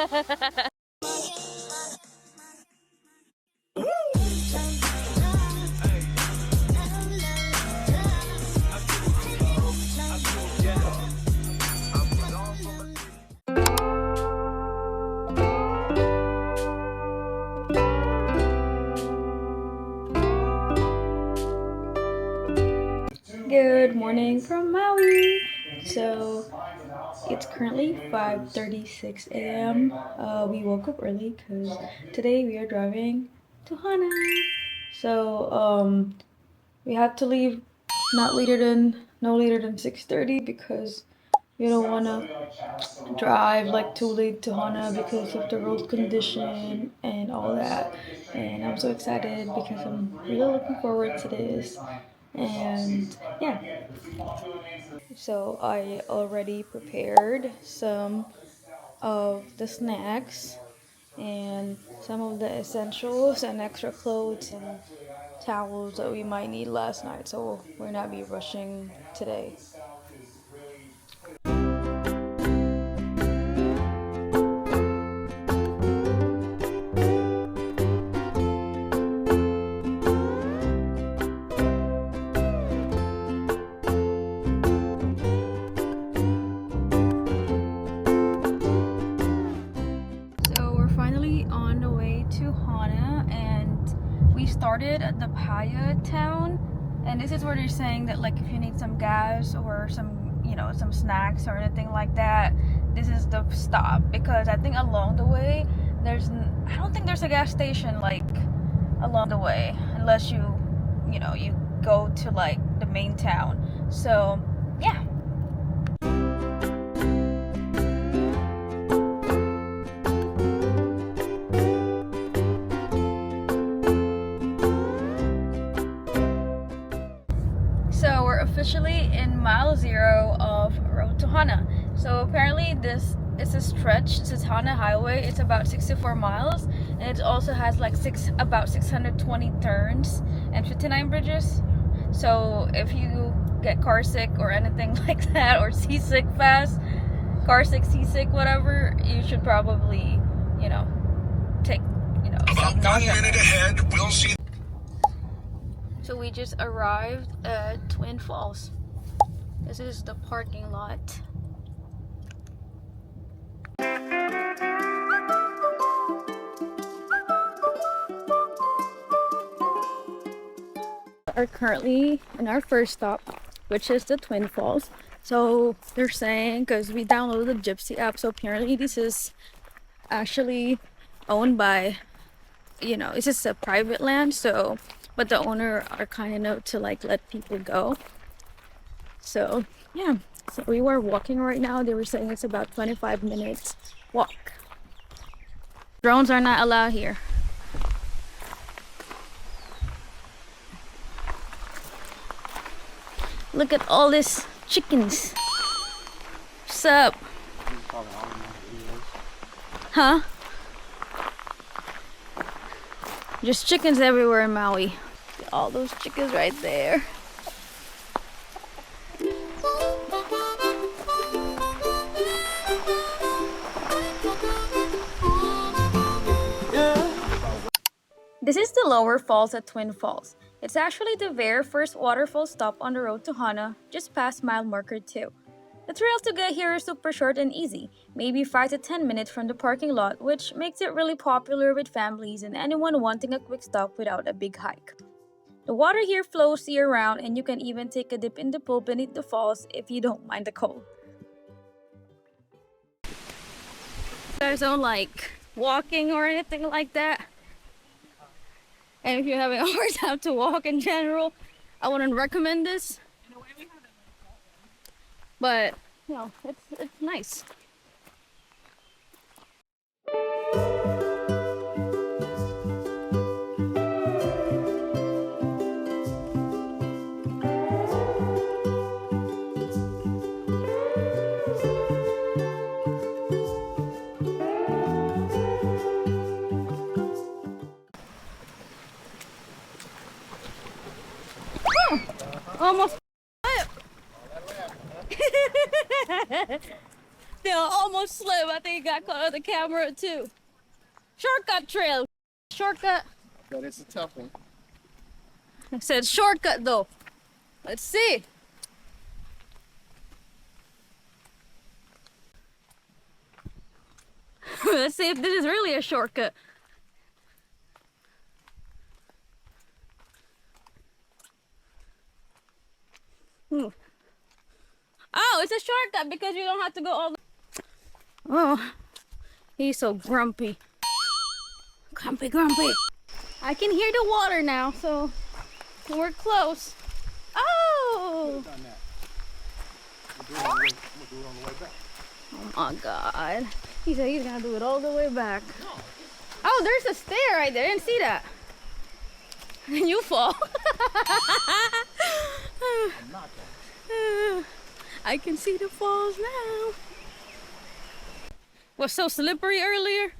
Good morning from Maui. So it's currently 5:36 a.m. We woke up early because today we are driving to Hana. So we have to leave no later than 6:30 because we don't want to drive like too late to Hana because of the road condition and all that. And I'm so excited because I'm really looking forward to this. And yeah, so I already prepared some of the snacks and some of the essentials and extra clothes and towels that we might need last night, so we're not be rushing today. On the way to Hana, and we started at the Paya town, and this is where they're saying that like if you need some gas or some, you know, some snacks or anything like that, this is the stop, because I think along the way I don't think there's a gas station like along the way unless you know you go to like the main town. So yeah. So we're officially in mile 0 of Road to Hana. So apparently this is a stretch. This is Hana Highway. It's about 64 miles, and it also has like about 620 turns and 59 bridges. So if you get car sick or anything like that, or seasick fast, car sick, seasick, whatever, you should probably, you know, take, you know, about 1 minute ahead, we'll see. So we just arrived at Twin Falls. This is the parking lot. We are currently in our first stop, which is the Twin Falls. So they're saying, because we downloaded the Gypsy app, so apparently this is actually owned by, you know, it's just a private land, so but the owner are kind enough to like let people go. So yeah, so we were walking right now. They were saying it's about 25 minutes walk. Drones are not allowed here. Look at all these chickens. What's up? Huh? Just chickens everywhere in Maui. All those chickens right there. This is the lower falls at Twin Falls. It's actually the very first waterfall stop on the road to Hana, just past mile marker 2. The trails to get here are super short and easy, maybe 5 to 10 minutes from the parking lot, which makes it really popular with families and anyone wanting a quick stop without a big hike. The water here flows year-round, and you can even take a dip in the pool beneath the falls if you don't mind the cold. You guys don't like walking or anything like that? And if you're having a hard time to walk in general, I wouldn't recommend this. But, you know, it's nice. Almost. They almost slipped. I think he got caught on the camera too. Shortcut trail. Shortcut. But it's a tough one. It said shortcut though. Let's see. Let's see if this is really a shortcut. Oh, it's a shortcut because you don't have to go all the... Oh, he's so grumpy. Grumpy, grumpy. I can hear the water now, so we're close. Oh! Oh my God. He said he's gonna do it all the way back. Oh, there's a stair right there. I didn't see that. You fall. I can see the falls now. Was so slippery earlier.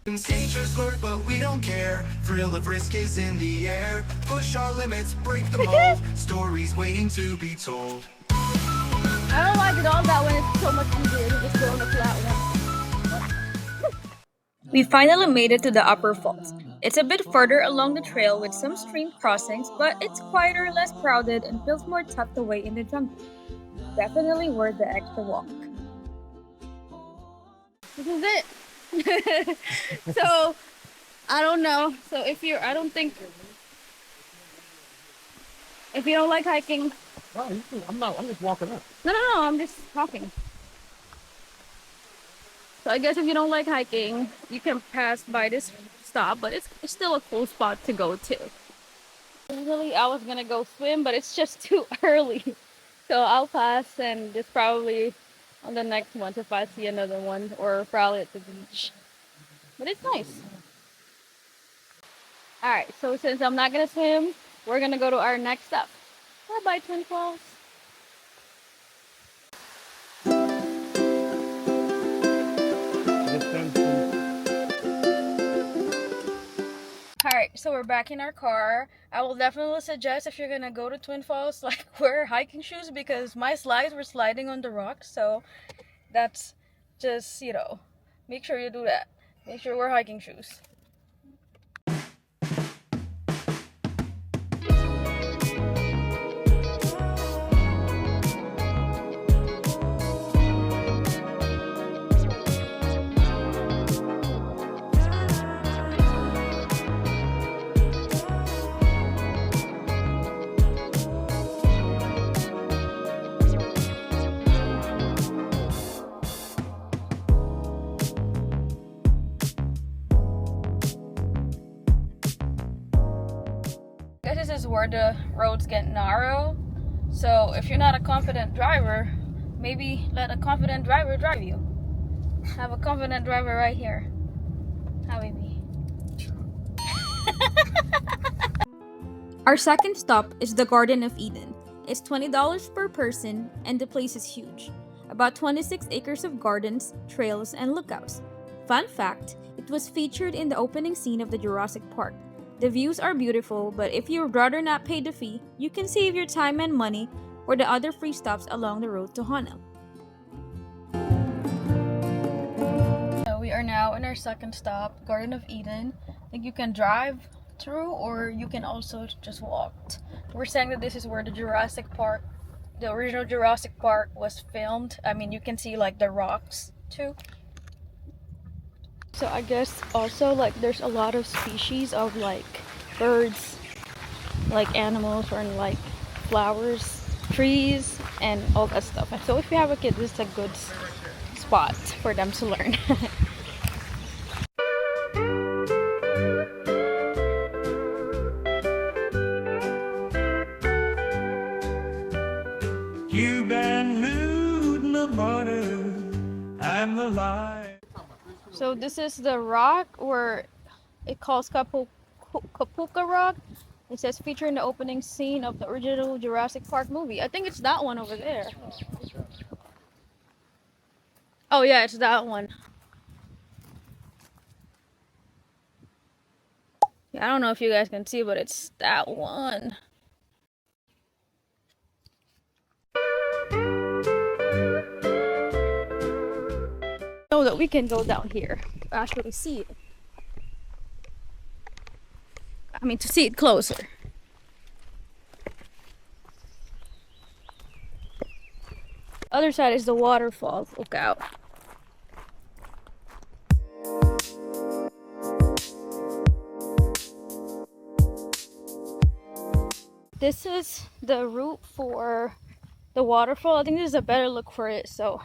Dangers lurk, but we don't care. Thrill of risk is in the air. Push our limits, break the mold. Stories waiting to be told. I don't like it all that when it's so much easier to just go on the flat one. We finally made it to the upper falls. It's a bit further along the trail with some stream crossings, but it's quieter, less crowded, and feels more tucked away in the jungle. Definitely worth the extra walk. This is it. So, I don't know. So if you don't like hiking. Oh, I'm just walking up. No, I'm just talking. So I guess if you don't like hiking, you can pass by this stop, but it's still a cool spot to go to. Usually I was gonna go swim, but it's just too early. So I'll pass and just probably on the next one if I see another one, or probably at the beach. But it's nice. Alright, so since I'm not gonna swim, we're gonna go to our next stop. Bye-bye, Twin Falls. Alright, so we're back in our car. I will definitely suggest if you're gonna go to Twin Falls, like, wear hiking shoes because my slides were sliding on the rocks. So that's just, make sure you do that. Make sure you wear hiking shoes. This is where the roads get narrow, so if you're not a confident driver, maybe let a confident driver drive you. Have a confident driver right here. Habibi. Our second stop is the Garden of Eden. It's $20 per person and the place is huge. About 26 acres of gardens, trails, and lookouts. Fun fact, it was featured in the opening scene of the Jurassic Park. The views are beautiful, but if you would rather not pay the fee, you can save your time and money for the other free stops along the road to Hana. So we are now in our second stop, Garden of Eden. I think you can drive through or you can also just walk. We're saying that this is where the original Jurassic Park was filmed. I mean, you can see like the rocks too. So I guess also like there's a lot of species of like birds, like animals, or like flowers, trees, and all that stuff. And so if you have a kid, this is a good spot for them to learn. You've been looting the money and the light. So this is the rock where it calls Kapuka Rock. It says featured in the opening scene of the original Jurassic Park movie. I think it's that one over there. Oh yeah, it's that one. Yeah, I don't know if you guys can see, but it's that one. that we can go down here to actually see it. I mean, to see it closer. Other side is the waterfalls. Look out. This is the route for the waterfall. I think this is a better look for it. So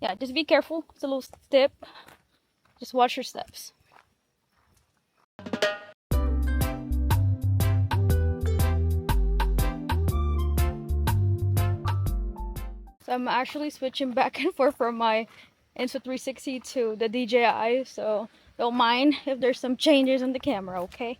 yeah, just be careful. It's a little steep. Just watch your steps. So I'm actually switching back and forth from my Insta360 to the DJI. So don't mind if there's some changes in the camera, okay?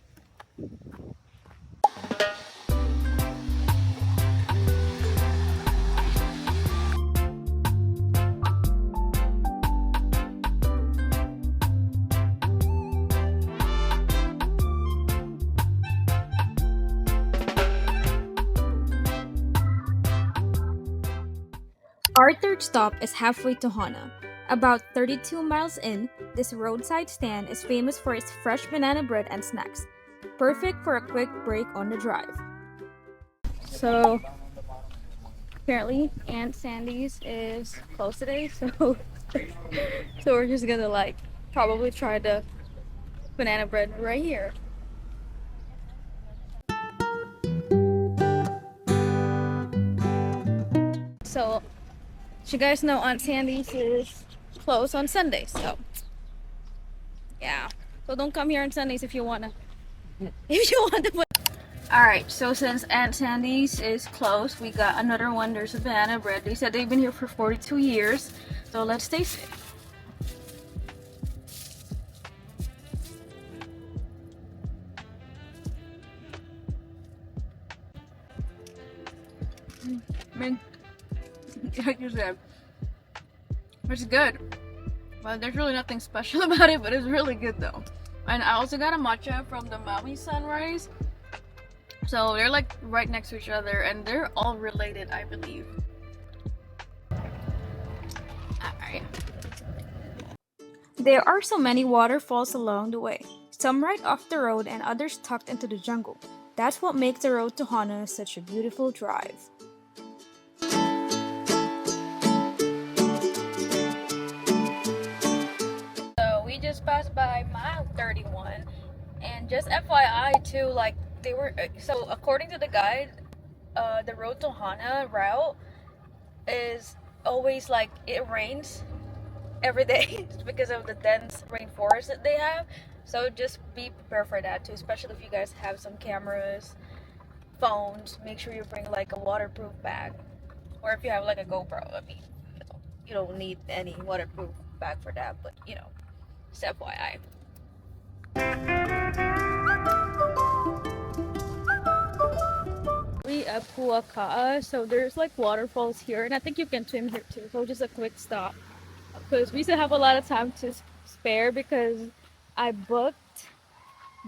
Our third stop is halfway to Hana. About 32 miles in, this roadside stand is famous for its fresh banana bread and snacks. Perfect for a quick break on the drive. So, apparently Aunt Sandy's is closed today, so we're just gonna probably try the banana bread right here. So, you guys know Aunt Sandy's is closed on Sundays, so yeah. So don't come here on Sundays if you want to. Alright, so since Aunt Sandy's is closed, we got another one. There's a banana bread. They said they've been here for 42 years, so let's taste it. Like you said, it's good. Well, there's really nothing special about it, but it's really good though. And I also got a matcha from the Maui Sunrise. So they're like right next to each other and they're all related, I believe. Alright. There are so many waterfalls along the way. Some right off the road and others tucked into the jungle. That's what makes the road to Hana such a beautiful drive. Just passed by mile 31, and just FYI too, like they were so according to the guide, the road to Hana route is always like it rains every day because of the dense rainforest that they have. So just be prepared for that too, especially if you guys have some cameras, phones. Make sure you bring like a waterproof bag, or if you have like a GoPro. I mean, you don't need any waterproof bag for that, but you know. Just FYI. We at Puohokamoa, so there's like waterfalls here, and I think you can swim here too. So just a quick stop, because we still have a lot of time to spare because I booked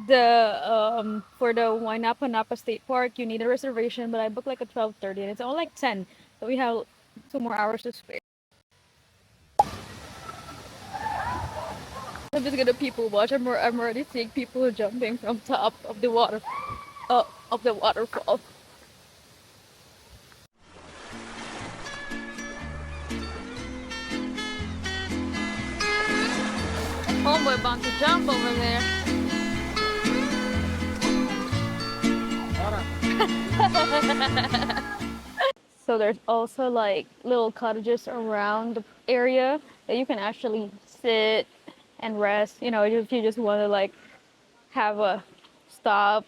the for the Waiʻānapanapa State Park. You need a reservation, but I booked like at 12:30, and it's only like 10, so we have 2 more hours to spare. I'm just gonna people watch. I'm already seeing people jumping from top of the waterfall. Homeboy about to jump over there. So there's also like little cottages around the area that you can actually sit and rest, you know, if you just want to like have a stop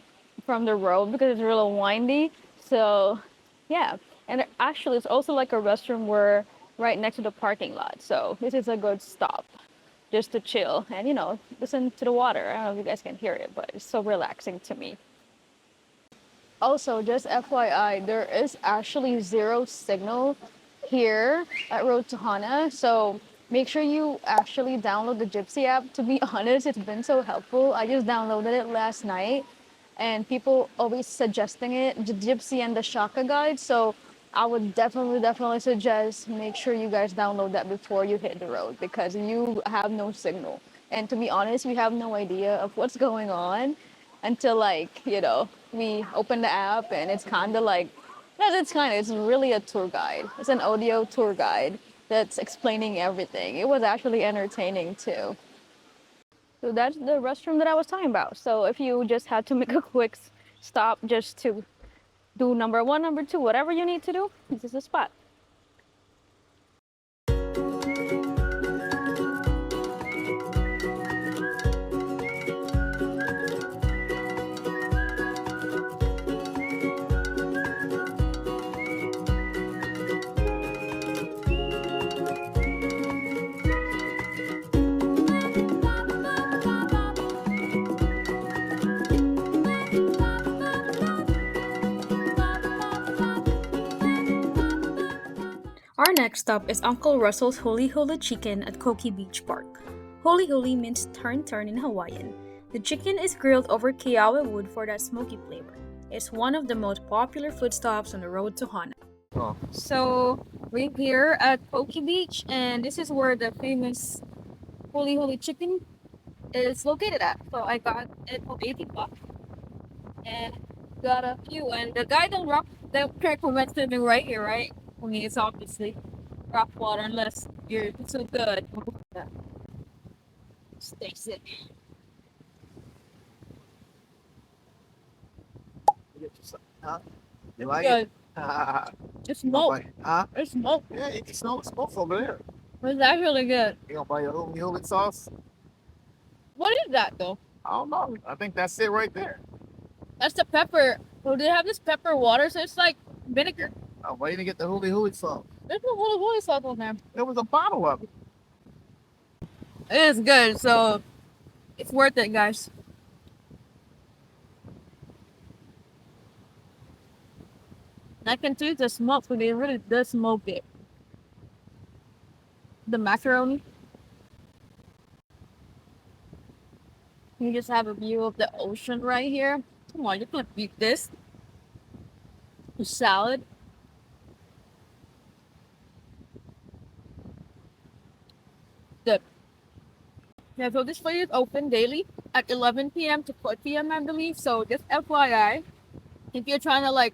from the road because it's really windy. So yeah, and actually it's also like a restroom where right next to the parking lot, so this is a good stop just to chill and, you know, listen to the water. I don't know if you guys can hear it, but it's so relaxing to me. Also, just FYI, there is actually zero signal here at Road to Hana, so make sure you actually download the Gypsy app. To be honest, it's been so helpful. I just downloaded it last night, and people always suggesting it, the Gypsy and the Shaka guide. So I would definitely suggest make sure you guys download that before you hit the road because you have no signal. And to be honest, we have no idea of what's going on until like, we open the app and it's kind of like, it's really a tour guide. It's an audio tour guide that's explaining everything. It was actually entertaining too. So that's the restroom that I was talking about. So if you just had to make a quick stop just to do number one, number two, whatever you need to do, this is the spot. Our next stop is Uncle Russell's Huli Huli Chicken at Koki Beach Park. Huli Huli means turn in Hawaiian. The chicken is grilled over kiawe wood for that smoky flavor. It's one of the most popular food stops on the road to Hana. Oh. So we're here at Koki Beach, and this is where the famous Huli Huli Chicken is located at. So I got it for 80 bucks and got a few. And the guy don't recommend swimming right here, right? I mean, it's obviously rock water unless you're too good. Stay sick. Huh? You like Good. it? It's smoke. Huh? It's smoke. Yeah, you can smell the smoke over there. It's actually good. You gonna buy your Huli Huli sauce? What is that though? I don't know. I think that's it right there. That's the pepper. Oh, they have this pepper water, so it's like vinegar. I'm waiting to get the Huli Huli sauce. There's no Huli Huli sauce on there. There was a bottle of it. It is good, so it's worth it, guys. I can taste the smoke, but it really does smoke it. The macaroni. You just have a view of the ocean right here. Come on, you can beat this. The salad. Good. Yeah, so this place is open daily at 11 p.m. to 4 p.m. I believe. So just FYI, if you're trying to like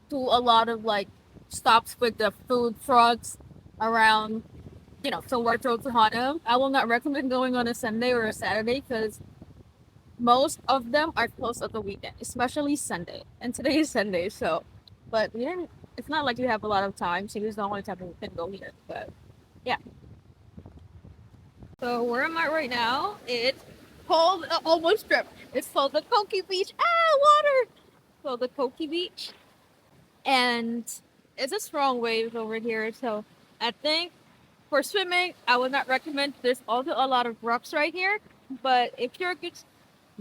do a lot of like stops with the food trucks around, somewhere close to Hana, I will not recommend going on a Sunday or a Saturday because most of them are closed on the weekend, especially Sunday. And today is Sunday, so but it's not like you have a lot of time, so you just don't want to have to go here. But yeah. So where I'm at right now, it's called almost trip. It's called the Koki Beach. Water! So the Koki Beach. And it's a strong wave over here. So I think for swimming, I would not recommend. There's also a lot of rocks right here. But if you're a good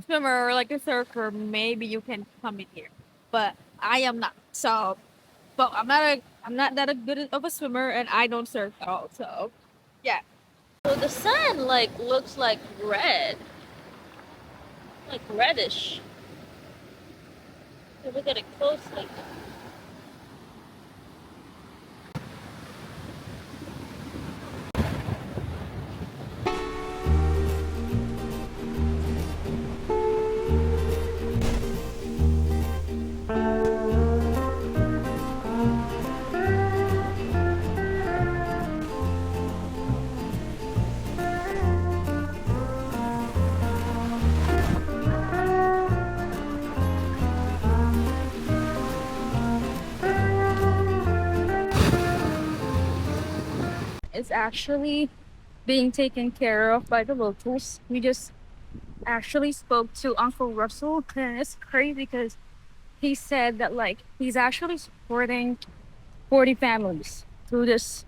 swimmer or like a surfer, maybe you can come in here. But I am not. So but I'm not that good of a swimmer and I don't surf at all. So yeah. So the sun looks like red. Like reddish. If we look at it closely. Is actually being taken care of by the locals. We just actually spoke to Uncle Russell, and it's crazy because he said that he's actually supporting 40 families through this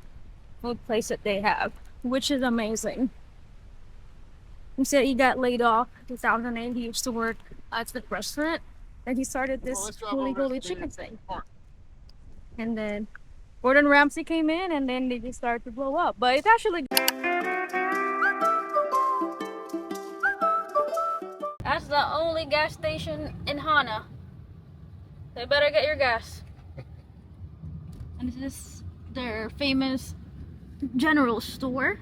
food place that they have, which is amazing. He said he got laid off in 2008. He used to work at the restaurant, and he started this Huli Huli Chicken thing. And then Gordon Ramsay came in and then they just started to blow up. But it's actually that's the only gas station in Hana. So you better get your gas. And this is their famous general store.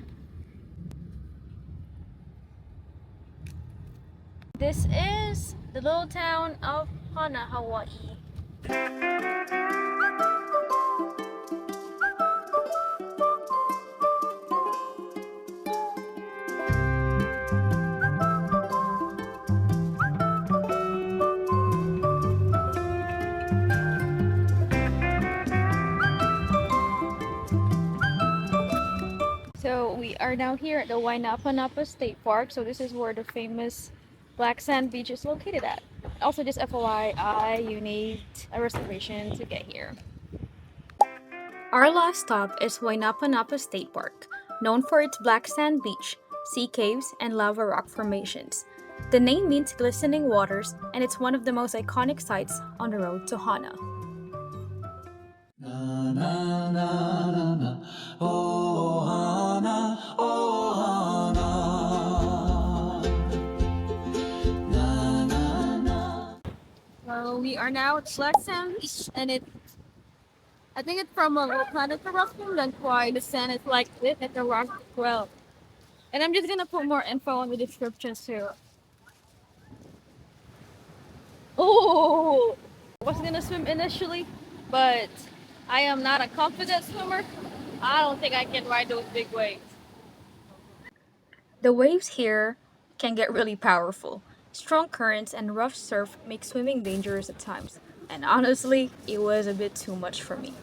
This is the little town of Hana, Hawaii. So we are now here at the Waiʻānapanapa State Park. So this is where the famous black sand beach is located at. Also, just FYI, you need a reservation to get here. Our last stop is Waiʻānapanapa State Park, known for its black sand beach, sea caves, and lava rock formations. The name means glistening waters, and it's one of the most iconic sites on the road to Hana. Na na na na na, oh Hana, oh Hana. Na na na. Well, we are now at Black Sand Beach, and I think it's from a volcanic eruption. That's why the sand is like this and the rock as well. And I'm just gonna put more info on the description too. Oh, I was gonna swim initially, but I am not a confident swimmer. I don't think I can ride those big waves. The waves here can get really powerful. Strong currents and rough surf make swimming dangerous at times. And honestly, it was a bit too much for me.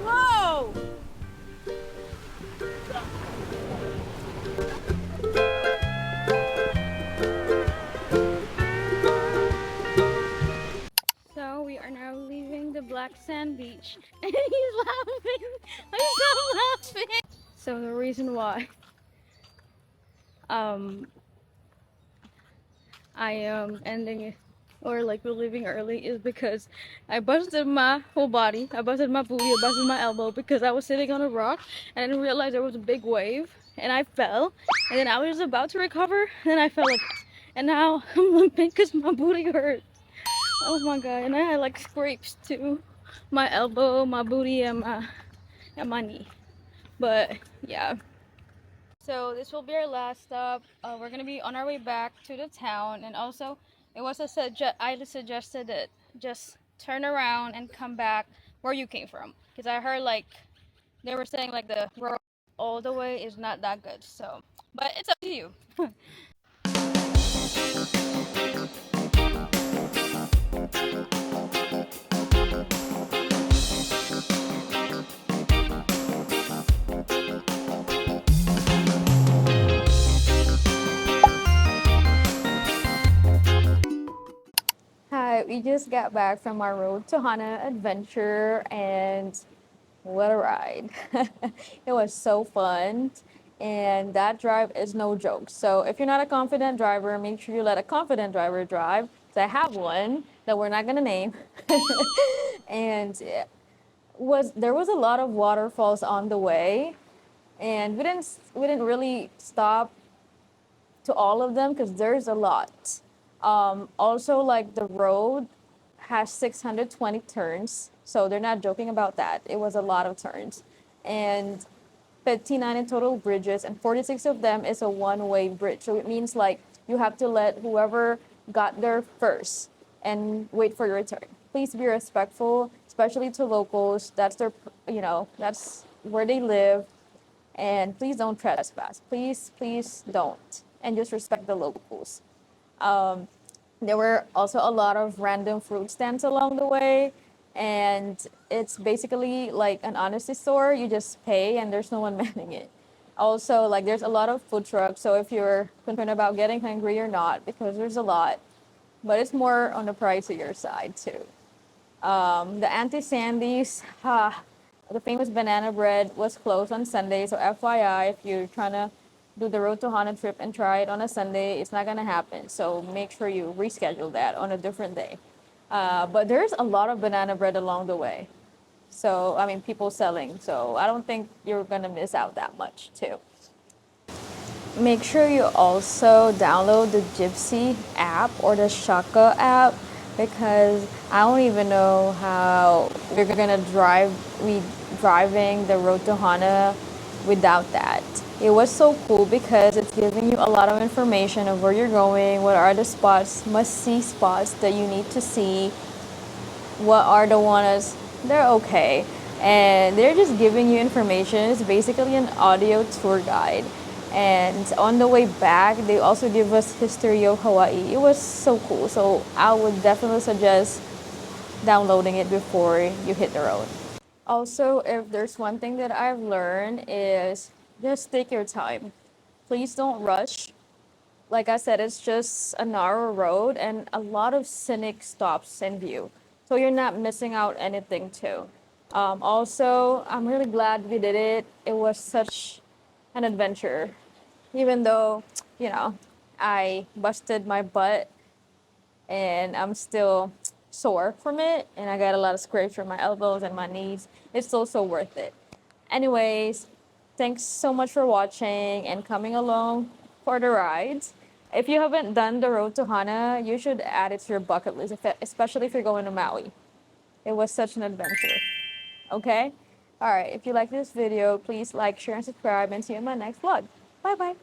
Whoa! So we are now leaving the black sand beach. And he's laughing. I'm so laughing. So the reason why I am ending it or like we're leaving early is because I busted my whole body. I busted my booty, I busted my elbow because I was sitting on a rock and I didn't realize there was a big wave and I fell and then I was about to recover and then I fell again. And now I'm limping because my booty hurts. Oh my god, and I had like scrapes too. My elbow, my booty, and my knee. But yeah. So this will be our last stop. We're gonna be on our way back to the town, and also it was I suggested that just turn around and come back where you came from, because I heard like they were saying like the road all the way is not that good. So, but it's up to you. Hi, we just got back from our road to Hana adventure and what a ride. It was so fun and that drive is no joke. So if you're not a confident driver, make sure you let a confident driver drive. So I have one that we're not gonna name. And there was a lot of waterfalls on the way and we didn't really stop to all of them because there's a lot. Also, like the road has 620 turns, so they're not joking about that. It was a lot of turns, and 59 in total bridges, and 46 of them is a one-way bridge. So it means like you have to let whoever got there first and wait for your turn. Please be respectful, especially to locals. That's that's where they live. And please don't trespass. Please don't. And just respect the locals. There were also a lot of random fruit stands along the way. And it's basically like an honesty store. You just pay and there's no one manning it. Also, like there's a lot of food trucks. So if you're concerned about getting hungry or not, because there's a lot, but it's more on the pricier side too. The Auntie Sandy's, the famous banana bread, was closed on Sunday. So FYI, if you're trying to do the Road to Hana trip and try it on a Sunday, it's not gonna happen. So make sure you reschedule that on a different day. But there's a lot of banana bread along the way. So I mean, people selling. So I don't think you're gonna miss out that much too. Make sure you also download the Gypsy app or the Shaka app because I don't even know how we're gonna driving the road to Hana without that. It was so cool because it's giving you a lot of information of where you're going, what are the spots, must-see spots that you need to see, what are the ones they're okay, and they're just giving you information. It's basically an audio tour guide, and on the way back they also give us history of Hawaii. It was so cool, so I would definitely suggest downloading it before you hit the road. Also, if there's one thing that I've learned is just take your time. Please don't rush. Like I said, it's just a narrow road and a lot of scenic stops in view. So you're not missing out anything too. Also, I'm really glad we did it. It was such an adventure. Even though, you know, I busted my butt and I'm still sore from it and I got a lot of scrapes from my elbows and my knees. It's still so worth it. Anyways, thanks so much for watching and coming along for the rides. If you haven't done the road to Hana, you should add it to your bucket list, especially if you're going to Maui. It was such an adventure. Okay? All right, if you like this video, please like, share, and subscribe, and see you in my next vlog. Bye bye.